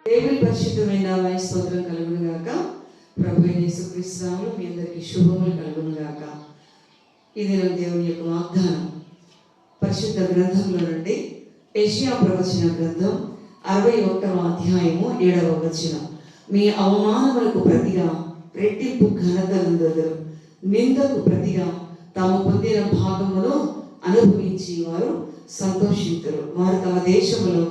దేవుని పరిశుద్ధమైన నామమునకు స్తోత్రం కలుగును గాక. ప్రభువైన యేసుక్రీస్తు నామములో మీ అందరికీ శుభములు కలుగును గాక. ఇది దేవుని యొక్క వాగ్దానం. పరిశుద్ధ గ్రంథంలో నుండి యెషయా ప్రవచన గ్రంథం 61వ అధ్యాయము 7వ వచనం. మీ అవమానములకు ప్రతిగా రెట్టింపు ఘనత నుందెదరు, నిందకు ప్రతిగా తాము పొందిన భాగమును అనుభవించి వారు సంతోషింతురు. వారు తమ దేశములో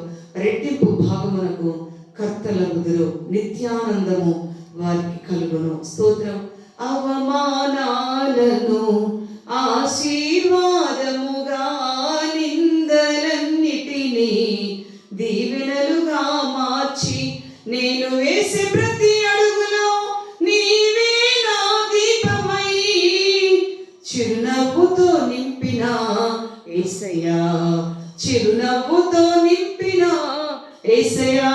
రెట్టింపు భాగమునకు కర్తలగుదురు, నిత్యానందము వారికి కలుగును. స్తోత్రం. అవమానాలను ఆశీర్వాదముగా, నిందలన్నిటినీ దీవెనలుగా మార్చి, నేను వేసే ప్రతి అడుగులో నీవే నా దీపమై, చిరునవ్వుతో నింపిన యేసయ్యా, చిరునవ్వుతో నింపిన యేసయ్యా.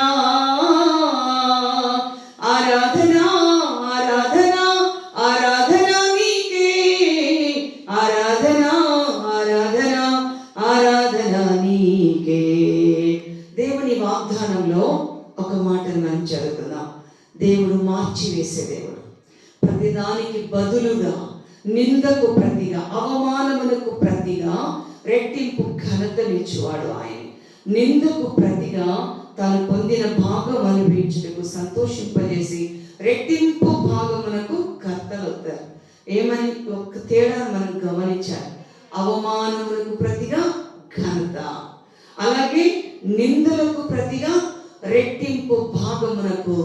ఆరాధన ఆరాధన ఆరాధన నీకే, ఆరాధన ఆరాధన ఆరాధన నీకే. దేవుని వాగ్దానంలో ఒక మాటను మనం చదువుతున్నాం. దేవుడు మార్చివేసే దేవుడు. ప్రతిదానికి బదులుగా, నిందకు ప్రతిగా, అవమానములకు ప్రతిగా రెట్టింపు ఘనతనిచ్చువాడు ఆయన. నిందకు ప్రతిగా తాను పొందిన భాగం అనుభవించుటకు సంతోషింపజేసి రెట్టింపు భాగమునకు కర్తలవుతారు. ఏమని ఒక తేడా మనం గమనించాలి. అవమానములకు ప్రతిగా ఘనత, అలాగే నిందలకు ప్రతిగా రెట్టింపు భాగమునకు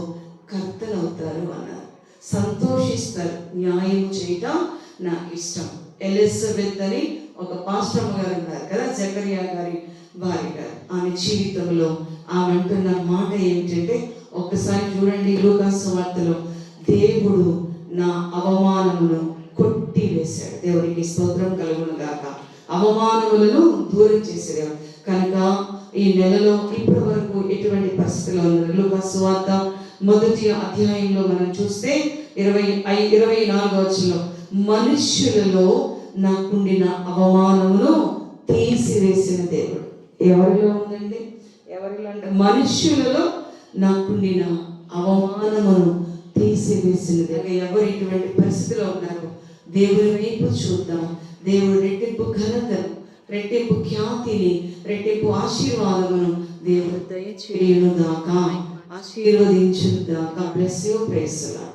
కర్తలవుతారు అన్నారు. సంతోషిస్తారు. న్యాయం చేయటం నాకు ఇష్టం. ఎలిజబెత్ అని ఒక పాస్టమ్మ గారు ఉన్నారు కదా, జకరియా గారి భార్య గారు. ఆమె జీవితంలో ఆమె అంటున్న మాట ఏమిటంటే, ఒక్కసారి చూడండి లూకా సువార్తలో, దేవుడు నా అవమానమును కొట్టి వేశాడు. దేవునికి స్తోత్రం కలుగును గాక. అవమానములను దూరం చేసేవాడు కనుక ఈ నెలలో ఇప్పటి వరకు ఎటువంటి పరిస్థితుల్లో ఉన్నారు. లూకా సువార్త 1వ అధ్యాయంలో మనం చూస్తే 24వ వచనంలో, మనుష్యులలో నాకుండిన అవమానమును తీసివేసిన దేవుడు. ఎవరిలో ఉందండి? ఎవరిలో అంటే మనుష్యులలో నాకుండిన అవమానమును తీసివేసిన దేవుడు. ఎవరు ఇటువంటి పరిస్థితిలో ఉన్నారు? దేవుని వైపు చూద్దాం. దేవుడు రెట్టింపు ఘనతను, రెట్టింపు ఖ్యాతిని, రెట్టింపు ఆశీర్వాదమును దేవుడు దయచేయును గాక, ఆశీర్వదించును గాక. Bless you. Praise the lord.